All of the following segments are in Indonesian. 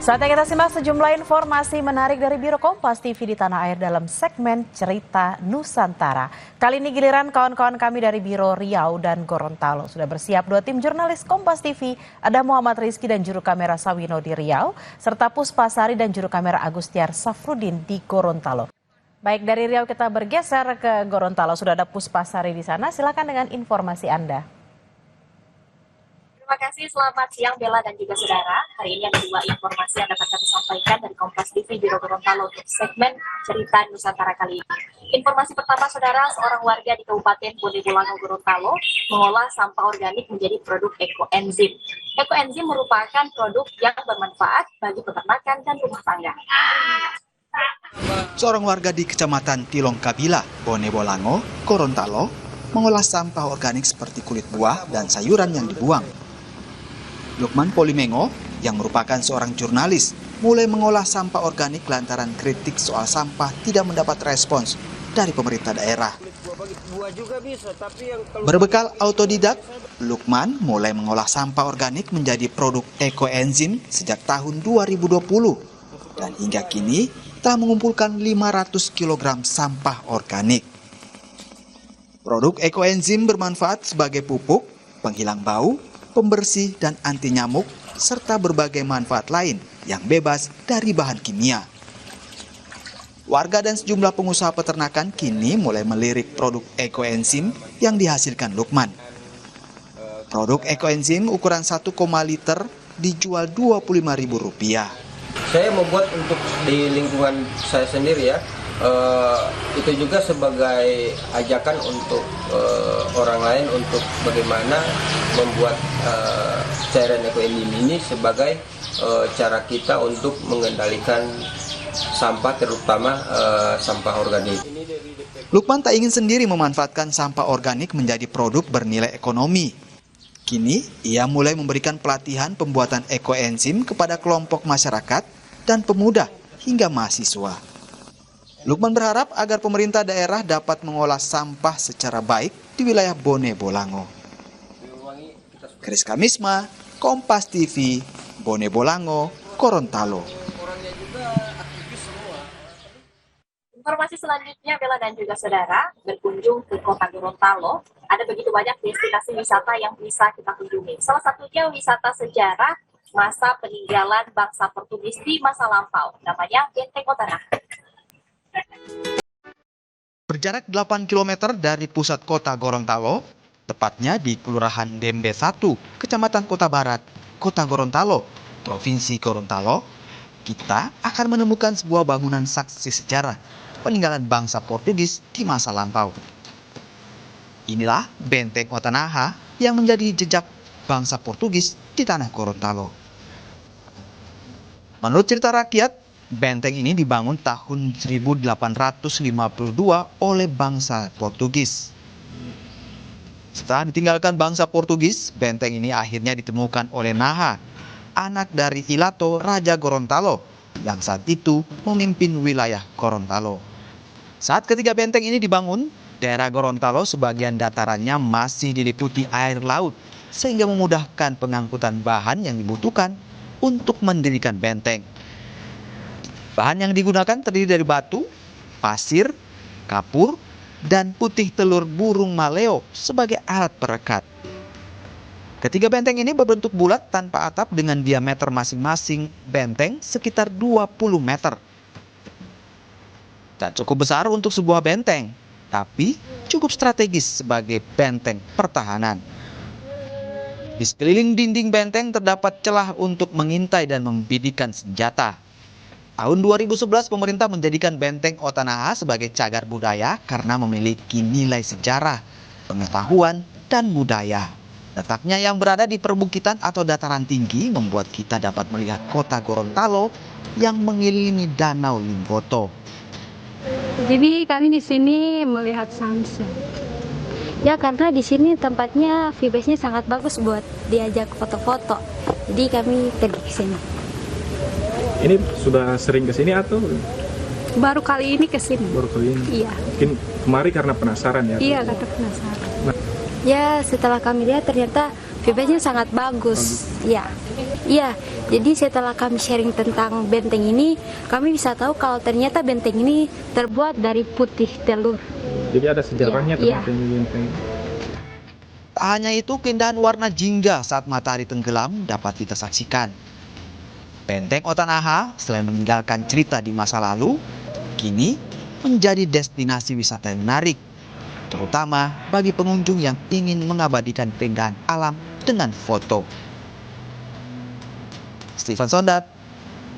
Saatnya kita simak sejumlah informasi menarik dari Biro Kompas TV di Tanah Air dalam segmen Cerita Nusantara. Kali ini giliran kawan-kawan kami dari Biro Riau dan Gorontalo. Sudah bersiap dua tim jurnalis Kompas TV, ada Muhammad Rizky dan juru kamera Sawino di Riau, serta Puspasari dan juru kamera Agustiar Safrudin di Gorontalo. Baik, dari Riau kita bergeser ke Gorontalo. Sudah ada Puspasari di sana, silakan dengan informasi Anda. Terima kasih, selamat siang Bella dan juga saudara. Hari ini ada dua informasi yang dapat kami sampaikan dari Kompas TV Biro Gorontalo untuk segmen Cerita Nusantara kali ini. Informasi pertama saudara, seorang warga di Kabupaten Bonebolango Gorontalo mengolah sampah organik menjadi produk ekoenzim. Ekoenzim merupakan produk yang bermanfaat bagi peternakan dan rumah tangga. Seorang warga di Kecamatan Tilong Kabila, Bonebolango, Gorontalo, mengolah sampah organik seperti kulit buah dan sayuran yang dibuang. Lukman Polimengo, yang merupakan seorang jurnalis, mulai mengolah sampah organik lantaran kritik soal sampah tidak mendapat respons dari pemerintah daerah. Berbekal autodidak, Lukman mulai mengolah sampah organik menjadi produk ekoenzim sejak tahun 2020 dan hingga kini telah mengumpulkan 500 kg sampah organik. Produk ekoenzim bermanfaat sebagai pupuk, penghilang bau, pembersih dan anti nyamuk, serta berbagai manfaat lain yang bebas dari bahan kimia. Warga dan sejumlah pengusaha peternakan kini mulai melirik produk ekoenzim yang dihasilkan Lukman. Produk ekoenzim ukuran 1,5 liter dijual Rp25.000. Saya membuat untuk di lingkungan saya sendiri ya, itu juga sebagai ajakan untuk orang lain untuk bagaimana membuat cairan ekoenzim ini sebagai cara kita untuk mengendalikan sampah, terutama sampah organik. Lukman tak ingin sendiri memanfaatkan sampah organik menjadi produk bernilai ekonomi. Kini ia mulai memberikan pelatihan pembuatan ekoenzim kepada kelompok masyarakat dan pemuda hingga mahasiswa. Lukman berharap agar pemerintah daerah dapat mengolah sampah secara baik di wilayah Bonebolango. Kris Kamisma, Kompas TV, Bonebolango, Gorontalo. Informasi selanjutnya Bella dan juga saudara, berkunjung ke kota Gorontalo, ada begitu banyak destinasi wisata yang bisa kita kunjungi. Salah satunya wisata sejarah masa peninggalan bangsa Portugis di masa lampau, namanya Benteng Otanaha. Berjarak 8 km dari pusat kota Gorontalo, tepatnya di Kelurahan Dembe 1, Kecamatan Kota Barat, Kota Gorontalo, Provinsi Gorontalo, kita akan menemukan sebuah bangunan saksi sejarah peninggalan bangsa Portugis di masa lampau. Inilah Benteng Otanaha yang menjadi jejak bangsa Portugis di tanah Gorontalo. Menurut cerita rakyat, benteng ini dibangun tahun 1852 oleh bangsa Portugis. Setelah ditinggalkan bangsa Portugis, benteng ini akhirnya ditemukan oleh Naha, anak dari Ilato, Raja Gorontalo, yang saat itu memimpin wilayah Gorontalo. Saat ketiga benteng ini dibangun, daerah Gorontalo sebagian datarannya masih diliputi air laut, sehingga memudahkan pengangkutan bahan yang dibutuhkan untuk mendirikan benteng. Bahan yang digunakan terdiri dari batu, pasir, kapur, dan putih telur burung maleo sebagai alat perekat. Ketiga benteng ini berbentuk bulat tanpa atap dengan diameter masing-masing benteng sekitar 20 meter. Tak cukup besar untuk sebuah benteng, tapi cukup strategis sebagai benteng pertahanan. Di sekeliling dinding benteng terdapat celah untuk mengintai dan membidikan senjata. Tahun 2011 pemerintah menjadikan Benteng Otanaha sebagai cagar budaya karena memiliki nilai sejarah, pengetahuan, dan budaya. Letaknya yang berada di perbukitan atau dataran tinggi membuat kita dapat melihat kota Gorontalo yang mengelilingi Danau Limboto. Jadi kami di sini melihat sunset. Ya karena di sini tempatnya vibesnya sangat bagus buat diajak foto-foto. Jadi kami pergi ke sini. Ini sudah sering ke sini atau Baru kali ini ke sini. baru kali ini? Iya. Mungkin kemari karena penasaran ya? Iya, karena penasaran. Ya setelah kami lihat ternyata vibesnya sangat bagus. Ya, iya. Jadi setelah kami sharing tentang benteng ini, kami bisa tahu kalau ternyata benteng ini terbuat dari putih telur. Jadi ada sejarahnya Iya, tentang benteng. Tak hanya itu, keindahan warna jingga saat matahari tenggelam dapat kita saksikan. Benteng Otanaha selain meninggalkan cerita di masa lalu, kini menjadi destinasi wisata yang menarik, terutama bagi pengunjung yang ingin mengabadikan keindahan alam dengan foto. Stephen Sondat,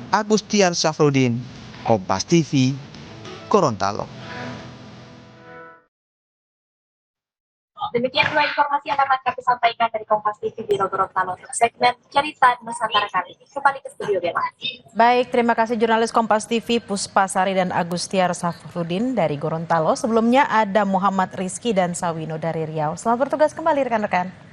Agustian Syafruddin, Kompas TV, Gorontalo. Demikian dua informasi yang dapat kami sampaikan dari Kompas TV Biro Gorontalo untuk segmen Cerita Nusantara kali ini. Kembali ke studio Bella. Baik, terima kasih jurnalis Kompas TV Puspa Sari dan Agustiar Safrudin dari Gorontalo. Sebelumnya ada Muhammad Rizky dan Sawino dari Riau. Selamat bertugas kembali rekan-rekan.